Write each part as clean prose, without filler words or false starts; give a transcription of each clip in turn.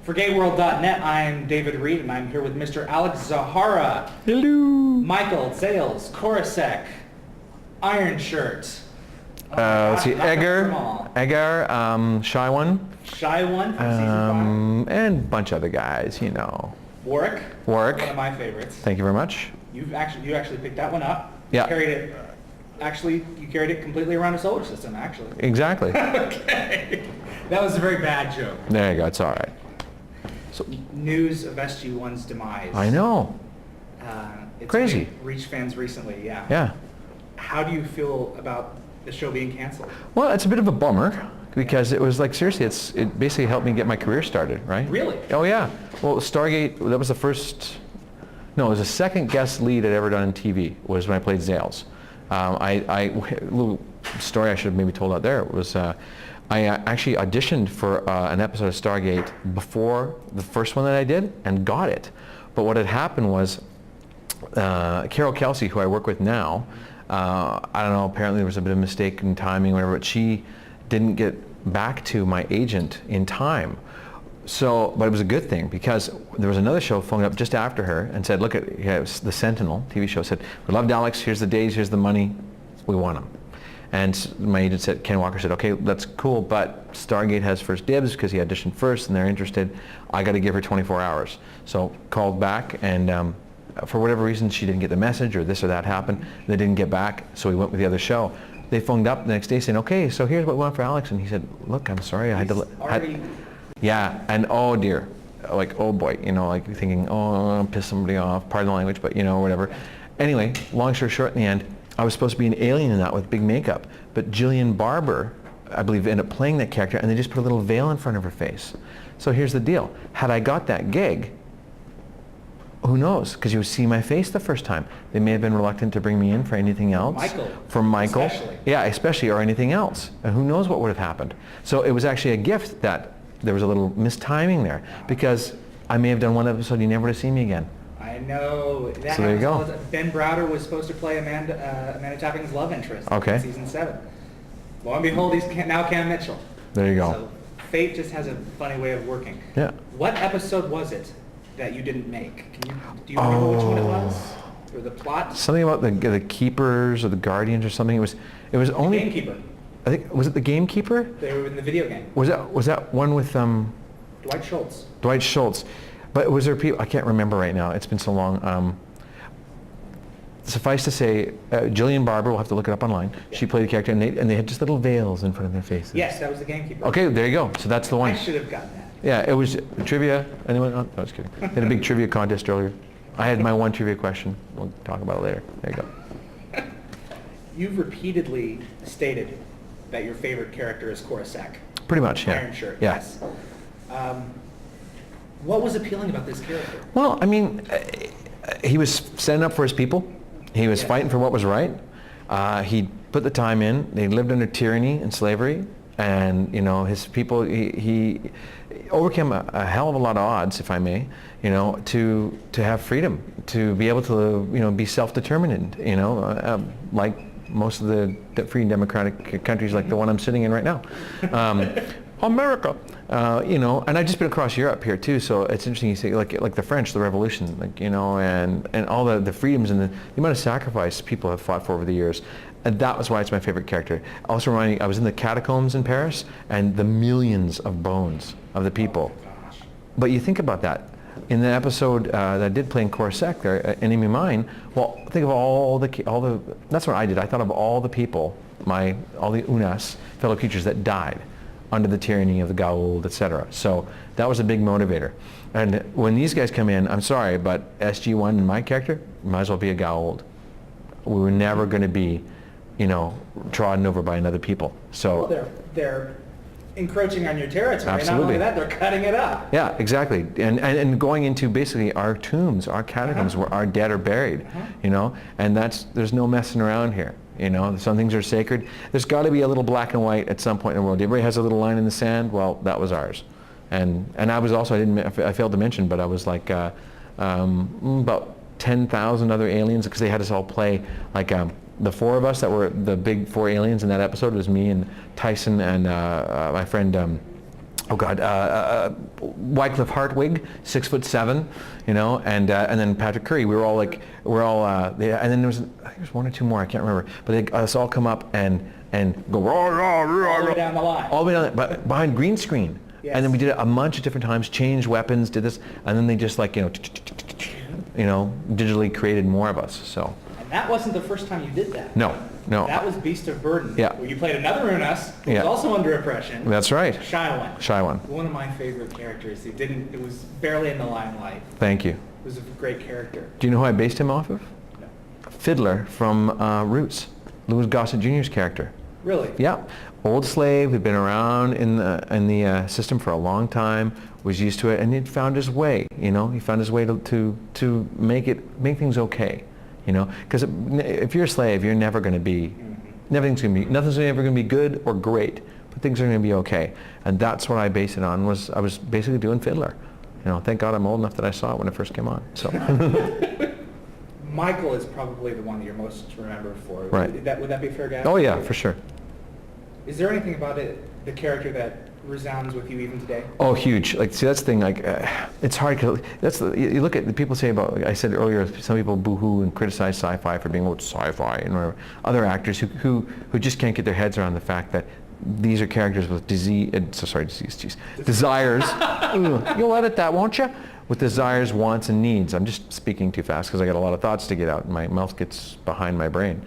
For GateWorld.net, I'm David Reed, and I'm here with Mr. Alex Zahara. Hello. Michael, Zales, Korosek, Iron Shirt. Let's see, Edgar, Shy One. Shy One from season 5. And a bunch of other guys, you know. Warwick. Warwick. One of my favorites. Thank you very much. You actually picked that one up. Yeah. You carried it completely around the solar system, actually. Exactly. Okay. That was a very bad joke. There you go, it's all right. So, news of SG-1's demise. I know. It's Crazy. Reached fans recently, yeah. Yeah. How do you feel about the show being canceled? Well, it's a bit of a bummer because it was like, seriously, it basically helped me get my career started, right? Really? Oh, yeah. Well, Stargate, that was the first, no, it was the second guest lead I'd ever done in TV, was when I played Zales. A little story I should have maybe told out there was I actually auditioned for an episode of Stargate before the first one that I did and got it. But what had happened was Carol Kelsey, who I work with now, I don't know, apparently there was a bit of mistake in timing or whatever, but she didn't get back to my agent in time. So, but it was a good thing because there was another show phoned up just after her and said, look at the Sentinel TV show, said, we loved Alex, here's the days, here's the money, we want him. And my agent said, Ken Walker said, okay, that's cool, but Stargate has first dibs because he auditioned first and they're interested. I got to give her 24 hours. So called back and for whatever reason she didn't get the message or this or that happened. They didn't get back, so we went with the other show. They phoned up the next day saying, okay, so here's what we want for Alex. And he said, look, I'm sorry, I had to... Yeah, and oh dear, like, oh boy, you know, like thinking, oh, I'll piss somebody off, pardon the language, but you know, whatever. Anyway, long story short, in the end, I was supposed to be an alien in that with big makeup, but Jillian Barber, I believe, ended up playing that character, and they just put a little veil in front of her face. So here's the deal. Had I got that gig, who knows? Because you would see my face the first time. They may have been reluctant to bring me in for anything else. For Michael. Especially. Yeah, especially, or anything else. And who knows what would have happened. So it was actually a gift that there was a little mistiming there, because I may have done one episode, you never would have seen me again. I know. So there you go. Ben Browder was supposed to play Amanda Tapping's love interest in season 7. Lo and behold, he's now Cam Mitchell. There you go. So fate just has a funny way of working. Yeah. What episode was it that you didn't make? Do you remember which one it was? Or the plot? Something about the keepers or the guardians or something. It was only... Gamekeeper. I think, was it the Gamekeeper? They were in the video game. Was that one with Dwight Schultz. Dwight Schultz. But was there people, I can't remember right now, it's been so long. Suffice to say, Jillian Barber, we'll have to look it up online. Yeah. She played the character, and they had just little veils in front of their faces. Yes, that was the Gamekeeper. Okay, there you go. So that's the one. I should have gotten that. Yeah, it was trivia. Anyone? Oh, no, I was kidding. They had a big trivia contest earlier. I had my one trivia question. We'll talk about it later. There you go. You've repeatedly stated that your favorite character is Korosek. Pretty much, yeah. Iron Shirt, yeah. Yes. What was appealing about this character? Well, I mean, he was standing up for his people. He was fighting for what was right. He put the time in. They lived under tyranny and slavery, and you know, his people. He overcame a hell of a lot of odds, if I may, you know, to have freedom, to be able to, you know, be self-determined, you know, like most of the free and democratic countries like the one I'm sitting in right now. America, you know, and I've just been across Europe here too, so it's interesting you say, like the French, the Revolution, like, you know, and all the freedoms and the amount of sacrifice people have fought for over the years. And that was why it's my favorite character. Also reminding, I was in the catacombs in Paris, and the millions of bones of the people. But you think about that. In the episode that I did play in Korosek there, Enemy Mine, well, think of all the, that's what I did. I thought of all the people, all the Unas, fellow creatures that died under the tyranny of the GateWorld, etc. So that was a big motivator. And when these guys come in, I'm sorry, but SG-1 and my character might as well be a GateWorld. We were never going to be, you know, trodden over by another people. So well, they're encroaching on your territory. Absolutely. Not only that, they're cutting it up. Yeah, exactly. And going into basically our tombs, our catacombs where our dead are buried, you know, and there's no messing around here. You know, some things are sacred. There's got to be a little black and white at some point in the world. Everybody has a little line in the sand. Well, that was ours. And I was also, I failed to mention, but I was like about 10,000 other aliens, because they had us all play like the four of us that were the big four aliens in that episode. It was me and Tyson and my friend oh God, Wycliffe Hartwig, 6'7", you know, and then Patrick Curry. We were all like, and then there was, I think there's one or two more, I can't remember, but they us all come up and go rah, rah, rah, all the way down the line. all the way down, but behind green screen. Yes. And then we did it a bunch of different times, changed weapons, did this, and then they just like, you know, digitally created more of us. So. And that wasn't the first time you did that. No. That was Beast of Burden. Yeah. Where you played another Unas who was also under oppression. That's right. Shaiwan. One of my favorite characters. It was barely in the limelight. Thank you. It was a great character. Do you know who I based him off of? No. Fiddler from Roots, Louis Gossett Jr.'s character. Really? Yeah. Old slave who'd been around in the system for a long time, was used to it, and he'd found his way. You know, he found his way to make things okay. You know, because if you're a slave, you're never going to be, nothing's ever going to be good or great, but things are going to be okay. And that's what I based it on. I was basically doing Fiddler. You know, thank God I'm old enough that I saw it when it first came on. So. Michael is probably the one that you're most remembered for. Right. Would that be fair, guys? Oh yeah, for sure. Is there anything about the character that resounds with you even today? Oh, huge. Like, see, that's the thing. Like, it's hard because you look at the people say about. Like I said earlier, some people boo-hoo and criticize sci-fi for being sci-fi, and whatever. Other actors who just can't get their heads around the fact that these are characters with desires. You'll edit that, won't you? With desires, wants, and needs. I'm just speaking too fast because I got a lot of thoughts to get out, and my mouth gets behind my brain.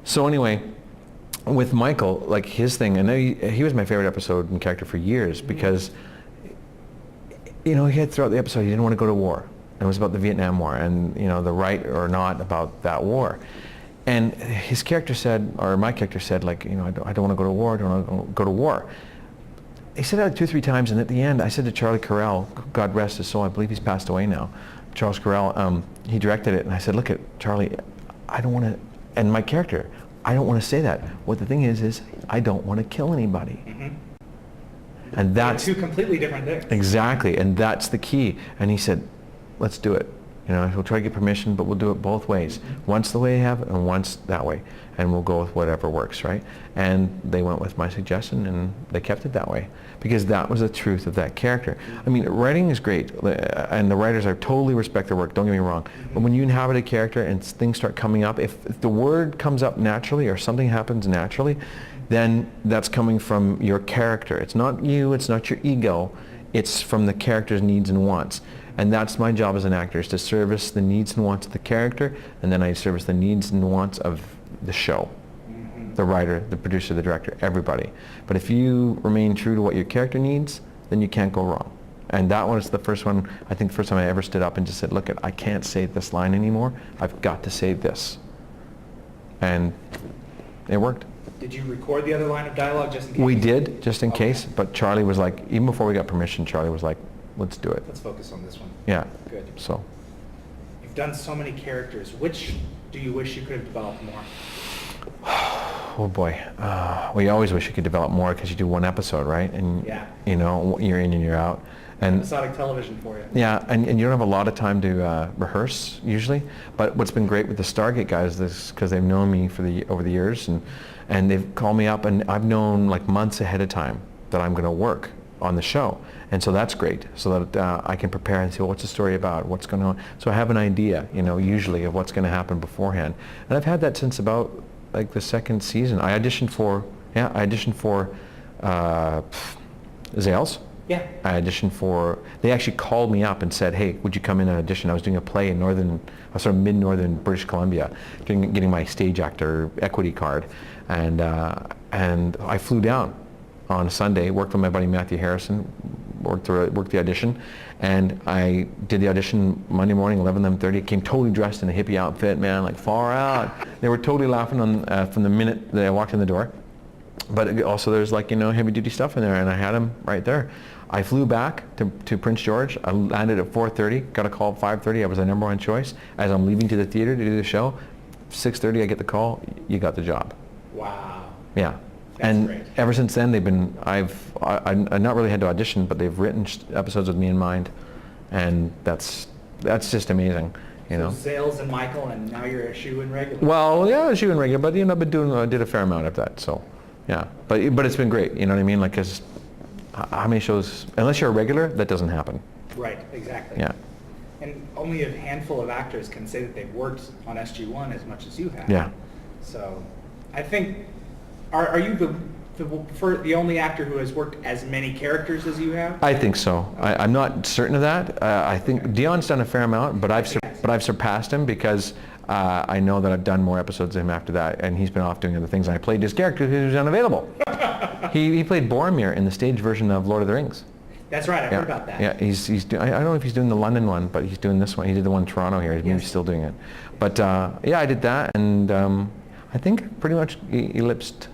So anyway. With Michael, like his thing, I know he was my favorite episode and character for years because, you know, he had throughout the episode he didn't want to go to war. And it was about the Vietnam War and, you know, the right or not about that war. And his character said, or my character said, like, you know, I don't want to go to war, I don't want to go to war. He said that 2 or 3 times, and at the end I said to Charlie Carell, God rest his soul, I believe he's passed away now, Charles Carell, he directed it, and I said, look at Charlie, I don't want to, and my character, I don't want to say that. What the thing is I don't want to kill anybody. Mm-hmm. And that's two completely different things. Exactly, and that's the key. And he said, let's do it. You know, we'll try to get permission, but we'll do it both ways. Mm-hmm. Once the way you have it, and once that way. And we'll go with whatever works, right? And they went with my suggestion, and they kept it that way. Because that was the truth of that character. I mean, writing is great, and the writers, I totally respect their work, don't get me wrong. Mm-hmm. But when you inhabit a character and things start coming up, if the word comes up naturally or something happens naturally, then that's coming from your character. It's not you, it's not your ego, it's from the character's needs and wants. And that's my job as an actor, is to service the needs and wants of the character, and then I service the needs and wants of the show. The writer, the producer, the director, everybody. But if you remain true to what your character needs, then you can't go wrong. And that was the first one, I think the first time I ever stood up and just said, look, I can't say this line anymore. I've got to say this. And it worked. Did you record the other line of dialogue just in case? We did, just in case. But Charlie was like, even before we got permission, Charlie was like, let's do it. Let's focus on this one. Yeah. Good. So. You've done so many characters. Which do you wish you could have developed more? Oh boy, we always wish you could develop more because you do one episode, right? And yeah. You know, you're in and you're out. And episodic television for you. Yeah, and you don't have a lot of time to rehearse usually. But what's been great with the Stargate guys is because they've known me over the years, and they've called me up, and I've known like months ahead of time that I'm going to work on the show, and so that's great. So that I can prepare and say, well, what's the story about? What's going on? So I have an idea, you know, usually of what's going to happen beforehand, and I've had that since about like the second season. I auditioned for Zales. Yeah. I auditioned for, they actually called me up and said, hey, would you come in and audition? I was doing a play in mid-northern British Columbia, getting my stage actor equity card. And I flew down on a Sunday, worked with my buddy Matthew Harrison, worked the audition, and I did the audition Monday morning, 11:30. Came totally dressed in a hippie outfit, man, like far out. They were totally laughing from the minute that I walked in the door. But also there's like, you know, heavy duty stuff in there, and I had them right there. I flew back to Prince George. I landed at 4:30, got a call at 5:30. I was the number one choice. As I'm leaving to the theater to do the show, 6:30 I get the call, you got the job. Wow. Yeah. That's and great. Ever since then, I've not really had to audition, but they've written episodes with me in mind, and that's just amazing, you know. Zales and Michael, and now you're a shoe-in regular. Well, yeah, shoe-in regular, but you know, I did a fair amount of that, so yeah. But it's been great, you know what I mean? Like, 'cause how many shows, unless you're a regular, that doesn't happen. Right, exactly. Yeah. And only a handful of actors can say that they've worked on SG-1 as much as you have. Yeah. So, I think, are you the only actor who has worked as many characters as you have? I think so. I'm not certain of that. I think Dion's done a fair amount, but I've surpassed him because I know that I've done more episodes than him after that, and he's been off doing other things. And I played his character who was unavailable. He played Boromir in the stage version of Lord of the Rings. That's right, I heard about that. Yeah, I don't know if he's doing the London one, but he's doing this one. He did the one in Toronto here. He's still doing it. But yeah, I did that, and I think pretty much eclipsed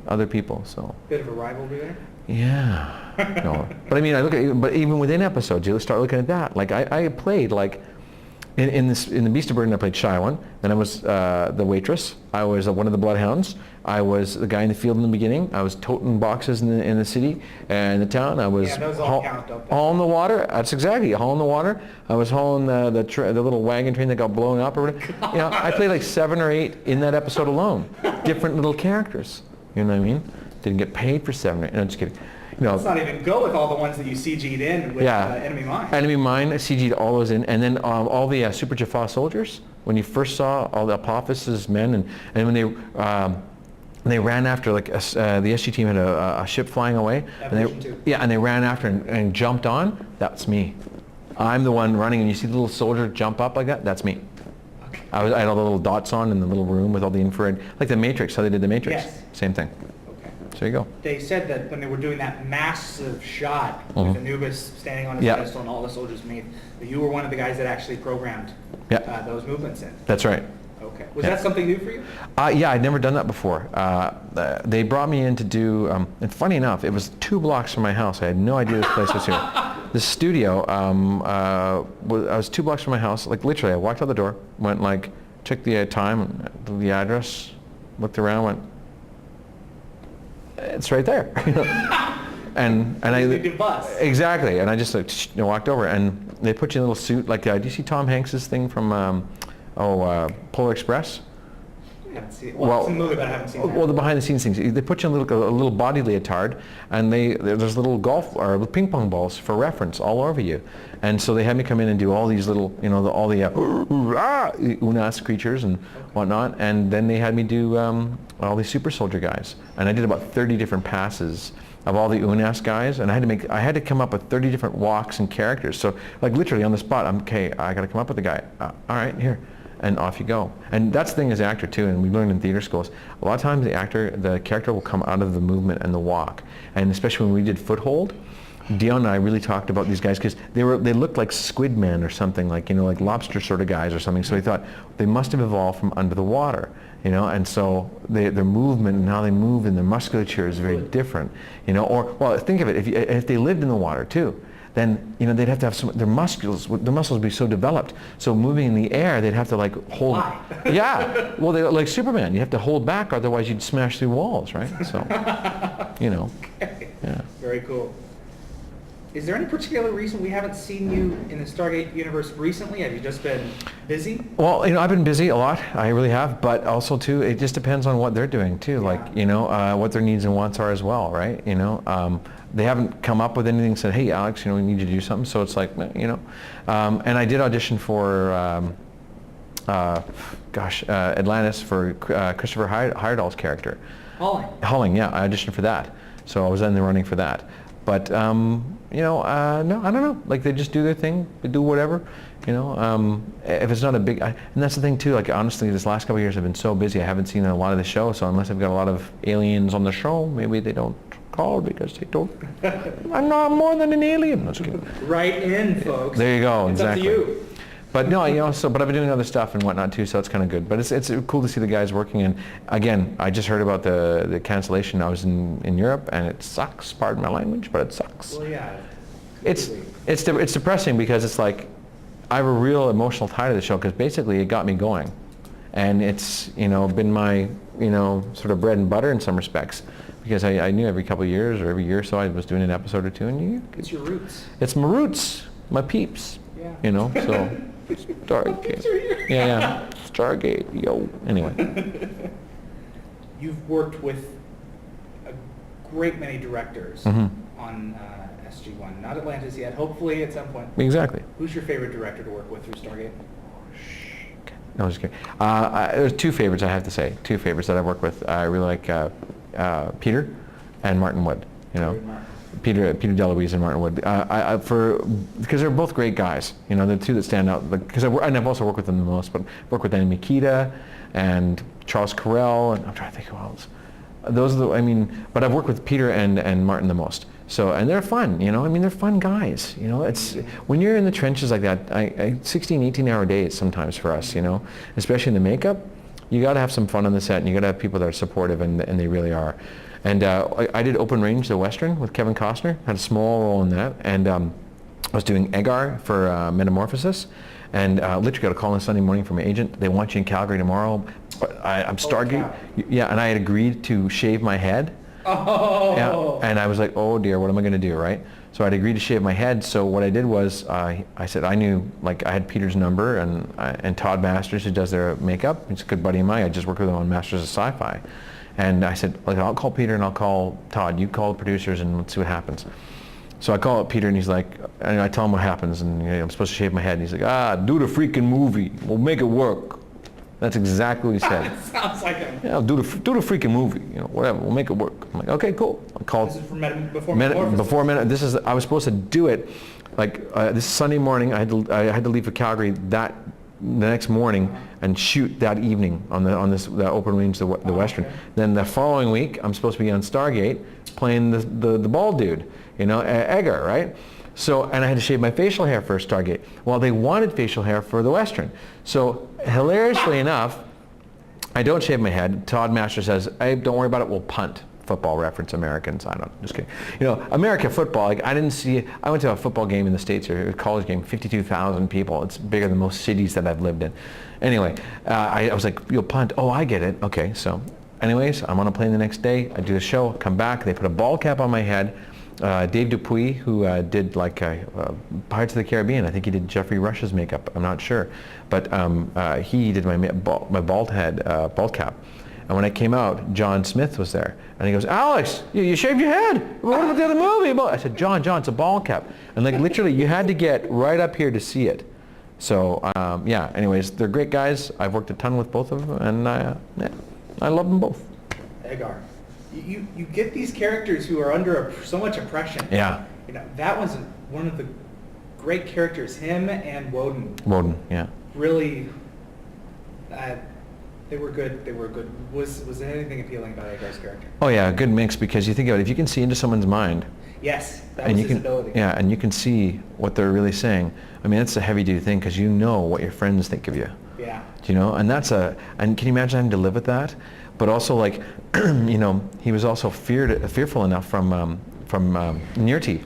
other people. So. Bit of a rivalry there? Yeah. No. But I mean, but even within episodes, you start looking at that. Like I played like. In the Beast of Burden, I played Shy One. Then I was the waitress. I was one of the bloodhounds. I was the guy in the field in the beginning. I was toting boxes in the city and the town. I was those all count, don't they? hauling the water. That's exactly hauling the water. I was hauling the little wagon train that got blown up or whatever. You know, I played like 7 or 8 in that episode alone. Different little characters. You know what I mean? Didn't get paid for 7 or 8. No, just kidding. You know, let's not even go with all the ones that you CG'd in with Enemy Mine. Enemy Mine, I CG'd all those in. And then all the Super Jaffa soldiers, when you first saw all the Apophis' men, and when they ran after, like, the SG team had a ship flying away. And they ran after and jumped on, that's me. I'm the one running, and you see the little soldier jump up like that, that's me. Okay. I had all the little dots on in the little room with all the infrared, like the Matrix, how they did the Matrix. Yes. Same thing. So there you go. They said that when they were doing that massive shot with Anubis standing on his pedestal and all the soldiers beneath, that you were one of the guys that actually programmed those movements in. That's right. Okay. Was that something new for you? Yeah, I'd never done that before. They brought me in to do, and funny enough, it was 2 blocks from my house. I had no idea this place was here. The studio, I was 2 blocks from my house. Like literally, I walked out the door, went like, checked the time, the address, looked around, went, it's right there. and I exactly, and I just like walked over, and they put you in a little suit. Like, do you see Tom Hanks's thing from Polar Express? I haven't seen it. Well, it's a movie, but I haven't seen that. Well, the behind-the-scenes things. They put you in a little body leotard, and there's little golf or ping pong balls for reference all over you. And so they had me come in and do all these little, all the Unas creatures and whatnot. And then they had me do all these super soldier guys. And I did about 30 different passes of all the Unas guys, and I had to come up with 30 different walks and characters. So like literally on the spot, I got to come up with a guy. All right, here. And off you go. And that's the thing as an actor too, and we learned in theater schools, a lot of times the character will come out of the movement and the walk. And especially when we did Foothold, Dion and I really talked about these guys because they looked like squid men or something, like like lobster sort of guys or something. So we thought they must have evolved from under the water, and so their movement and how they move and their musculature is very different, Or well, think of it, if they lived in the water too, then they'd have to have their muscles would be so developed. So moving in the air, they'd have to like hold. Yeah, well, they like Superman. You have to hold back, otherwise you'd smash through walls, right? So, Okay. Yeah. Very cool. Is there any particular reason we haven't seen you in the Stargate universe recently? Have you just been busy? Well, I've been busy a lot. I really have. But also, too, it just depends on what they're doing, too. Yeah. Like, what their needs and wants are as well, right? They haven't come up with anything and said, hey, Alex, we need you to do something. So it's like, and I did audition for, Atlantis for Christopher Heyerdahl's character. Hulling, yeah. I auditioned for that. So I was in the running for that. But, no, I don't know. Like, they just do their thing. They do whatever, If it's not a big... and that's the thing, too. Like, honestly, this last couple of years I've been so busy. I haven't seen a lot of the show. So unless I've got a lot of aliens on the show, maybe they don't call because they don't... I'm not more than an alien. That's good. Right in, folks. There you go. It's exactly. Up to you. But no, but I've been doing other stuff and whatnot too, so it's kind of good. But it's cool to see the guys working. And again, I just heard about the cancellation. I was in Europe, and it sucks. Pardon my language, but it sucks. Well, yeah. It's depressing because it's like I have a real emotional tie to the show because basically it got me going, and it's been my sort of bread and butter in some respects because I knew every couple of years or every year or so I was doing an episode or two, and it's your roots. It's my roots, my peeps. Yeah. So. Stargate. Yeah. Stargate, yo. Anyway. You've worked with a great many directors. Mm-hmm. on SG-1. Not Atlantis yet. Hopefully at some point. Exactly. Who's your favorite director to work with through Stargate? No, I was just kidding. There's two favorites, I have to say. Two favorites that I've worked with. I really like Peter and Martin Wood. You know, Peter DeLuise and Martin Wood. Because they're both great guys. You know, the two that stand out. Because I've also worked with them the most, but I've worked with Annie Mikita and Charles Carell, and I'm trying to think who else. Those are but I've worked with Peter and Martin the most. So, and they're fun, you know, they're fun guys, you know, it's, when you're in the trenches like that, 16, 18-hour days sometimes for us, you know, especially in the makeup, you got to have some fun on the set, and you got to have people that are supportive, and they really are. And I did Open Range, the Western, with Kevin Costner, had a small role in that, and I was doing Egar for Metamorphosis, and literally got a call on Sunday morning from my agent. They want you in Calgary tomorrow. I'm Stargate. Yeah, and I had agreed to shave my head. Oh. Yeah, and I was like, oh dear, what am I going to do, right? So I'd agreed to shave my head. So what I did was I said I knew, like, I had Peter's number, and Todd Masters, who does their makeup. He's a good buddy of mine. I just worked with him on Masters of Sci-Fi. And I said, like, I'll call Peter and I'll call Todd. You call the producers and let's see what happens. So I call up Peter, and he's like, and I tell him what happens, and you know, I'm supposed to shave my head. And he's like, do the freaking movie. We'll make it work. That's exactly what he said. It sounds like him. Yeah, do the freaking movie. You know, whatever. We'll make it work. I'm like, okay, cool. I called. This is for before Metamorphosis. I was supposed to do it, like this Sunday morning. I had to leave for Calgary the next morning and shoot that evening on the Open Range, the Western. Okay. Then the following week, I'm supposed to be on Stargate playing the bald dude, you know, Edgar, right? So, and I had to shave my facial hair for Stargate. Well, they wanted facial hair for the Western. So, hilariously enough, I don't shave my head. Todd Master says, hey, don't worry about it, we'll punt. Football reference, Americans, I don't know, just kidding. You know, American football, like, I went to a football game in the States, or a college game, 52,000 people. It's bigger than most cities that I've lived in. Anyway, I was like, you'll punt. Oh, I get it. Okay, so anyways, I'm on a plane the next day. I do a show, come back, they put a ball cap on my head. Dave Dupuis, who did like Pirates of the Caribbean, I think he did Jeffrey Rush's makeup, I'm not sure, but he did my bald cap. And when I came out, John Smith was there, and he goes, Alex, you shaved your head. What about the other movie? I said, John, it's a bald cap. And like literally, you had to get right up here to see it. So yeah, anyways, they're great guys. I've worked a ton with both of them, and I love them both. Egar. You get these characters who are under so much oppression. Yeah. You know, that was one of the great characters. Him and Woden. Woden, yeah. Really, they were good. They were good. Was there anything appealing about Egar's character? Oh yeah, a good mix, because you think about it, if you can see into someone's mind. Yes, that was his ability. Yeah, and you can see what they're really saying. I mean, that's a heavy-duty thing, because you know what your friends think of you. Yeah. Do you know? And and can you imagine having to live with that? But also, like, you know, he was also fearful enough from Nearty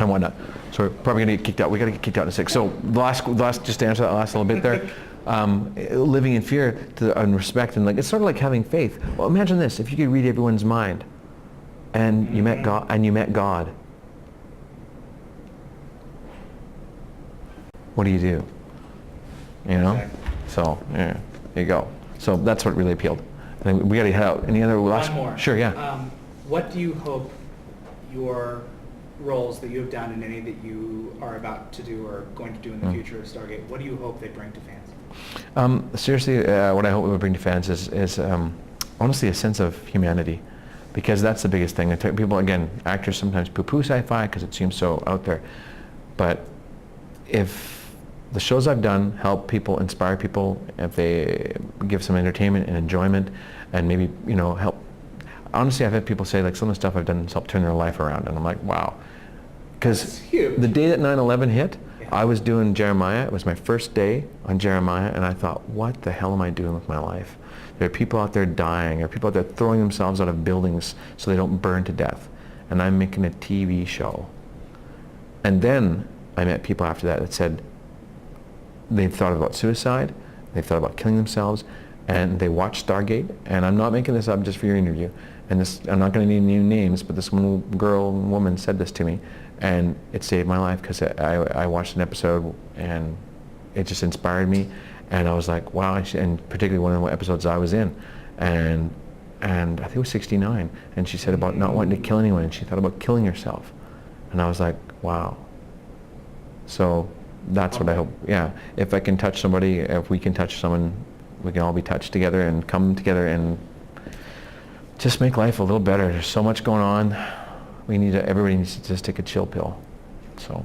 and whatnot. So we're probably gonna get kicked out. We gotta get kicked out in a sec. So the last, just to answer that last little bit there, living in fear and respect, and like, it's sort of like having faith. Well, imagine this: if you could read everyone's mind, and you met God, what do? You know? Okay. So yeah, there you go. So that's what really appealed. And we got to head out. Any other last? One more. Sure, yeah. What do you hope your roles that you have done, and any that you are about to do or going to do in the future of Stargate, what do you hope they bring to fans? Seriously, what I hope it will bring to fans is honestly a sense of humanity, because that's the biggest thing. People, again, actors sometimes poo-poo sci-fi because it seems so out there. But if the shows I've done help people, inspire people, if they give some entertainment and enjoyment, and maybe, you know, help. Honestly, I've had people say, like, some of the stuff I've done has helped turn their life around, and I'm like, wow. Because the day that 9/11 hit, I was doing Jeremiah. It was my first day on Jeremiah, and I thought, what the hell am I doing with my life? There are people out there dying. There are people out there throwing themselves out of buildings so they don't burn to death. And I'm making a TV show. And then I met people after that said they've thought about suicide, they've thought about killing themselves, and they watched Stargate. And I'm not making this up just for your interview. And this, I'm not going to name any names, but this one woman said this to me, and it saved my life, because I watched an episode and it just inspired me, and I was like, wow. And particularly one of the episodes I was in, and and I think it was 69, and she said about not wanting to kill anyone, and she thought about killing herself. And I was like, wow. So that's what I hope, yeah. If I can touch somebody, if we can touch someone, we can all be touched together and come together and just make life a little better. There's so much going on. Everybody needs to just take a chill pill. So.